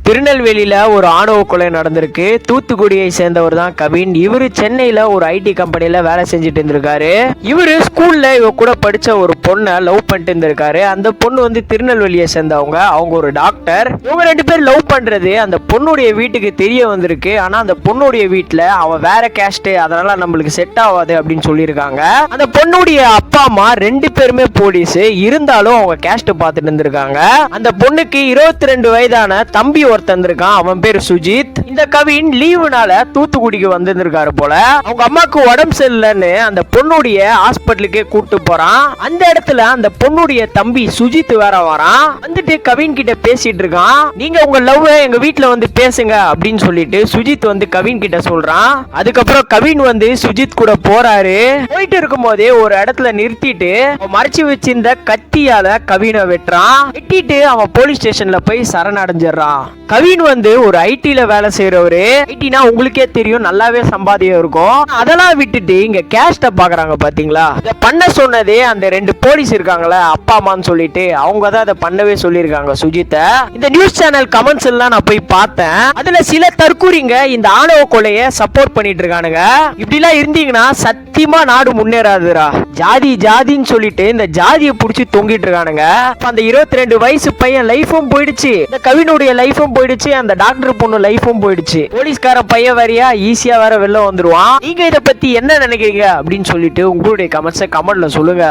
திருநெல்வேலியில ஒரு ஆணவ கொலை நடந்திருக்கு. தூத்துக்குடியை சேர்ந்தவர் தான் கவின். இவரு சென்னையில ஒரு ஐடி கம்பெனில வேலை செஞ்சுட்டு இருந்திருக்காரு. இவரு ஸ்கூல்ல இவ கூட படிச்ச ஒரு பொண்ணை லவ் பண்ணிட்டு இருந்திருக்காரு. அந்த பொண்ணு வந்து திருநெல்வேலியை சேர்ந்தவங்க. அவங்க ஒரு டாக்டர். இவங்க ரெண்டு பேர் லவ் பண்றது அந்த பொண்ணுடைய வீட்டுக்கு தெரிய வந்திருக்கு. ஆனா அந்த பொண்ணுடைய வீட்டுல அவன் வேற கேஸ்ட், அதனால நம்மளுக்கு செட் ஆகாது அப்படின்னு சொல்லியிருக்காங்க. அந்த பொண்ணுடைய அப்பா அம்மா ரெண்டு பேருமே போலீஸ். இருந்தாலும் அவங்க கேஸ்ட் பார்த்துட்டு இருந்திருக்காங்க. அந்த பொண்ணுக்கு 22 வயதான தம்பி ஒருத்தன் இருக்கான். அவன் பேரு சுஜித். இந்த கவின் லீவுனால தூத்துக்குடிக்கு வந்திருக்காரு போல. அவங்க அம்மாக்கு உடம்பு சரியில்லைன்னு அந்த பொண்ணுடைய ஹாஸ்பிட்டலுக்கே கூட்டு போறான். அந்த இடத்துல அந்த பொண்ணுடைய தம்பி சுஜித் வேற வரான். வந்துட்டு கவின் கிட்ட பேசிட்டு இருக்கான். நீங்க உங்க லவ் எங்க வீட்டுல வந்து பேசுங்க அப்படின்னு சொல்லிட்டு சுஜித் வந்து கவின் கிட்ட சொல்றான். அதுக்கப்புறம் கவின் வந்து சுஜித் கூட போறாரு. போயிட்டு இருக்கும் போதே ஒரு இடத்துல நிறுத்திட்டு மறைச்சு வச்சிருந்த கத்தியால கவினை வெட்டுறான். வெட்டிட்டு அவன் போலீஸ் ஸ்டேஷன்ல போய் சரணடைஞ்சிடறான். கவின் வந்து ஒரு ஐடில வேலை செய்யறவரு. ஐடினா உங்களுக்கே தெரியும், நல்லாவே சம்பாதியம் இருக்கும். அதெல்லாம் விட்டுட்டு இங்க கேஸ்ட பாக்குறாங்க பாத்தீங்களா. இத பண்ண சொன்னதே அந்த ரெண்டு போலீஸ் இருக்காங்களே, அப்பா அம்மான்னு சொல்லிட்டு, அவங்க தான் அதை பண்ணவே சொல்லியிருக்காங்க சுஜித்த. இந்த நியூஸ் சேனல் கமெண்ட்ஸ் எல்லாம் நான் போய் பார்த்தேன். அதுல சில தற்கூறிங்க இந்த ஆணவ கொலையை சப்போர்ட் பண்ணிட்டு இருக்கானுங்க. இப்படி எல்லாம் இருந்தீங்கன்னா சத்தியமா நாடு முன்னேறாதுரா. ஜாதி ஜாதின்னு சொல்லிட்டு இந்த ஜாதியை புடிச்சு தொங்கிட்டு இருக்கானுங்க. அந்த 22 வயசு பையன் லைஃபும் போயிடுச்சு, இந்த கவினுடைய லைஃபும் போயிடுச்சு, அந்த டாக்டர் பொண்ணு லைஃபும் போயிடுச்சு. போலீஸ்கார பையன் வரையா ஈஸியா வேற வெளில வந்துருவான். நீங்க இதை பத்தி என்ன நினைக்கிறீங்க அப்படின்னு சொல்லிட்டு உங்களுடைய கமெண்ட்ஸை கமெண்ட்ல சொல்லுங்க.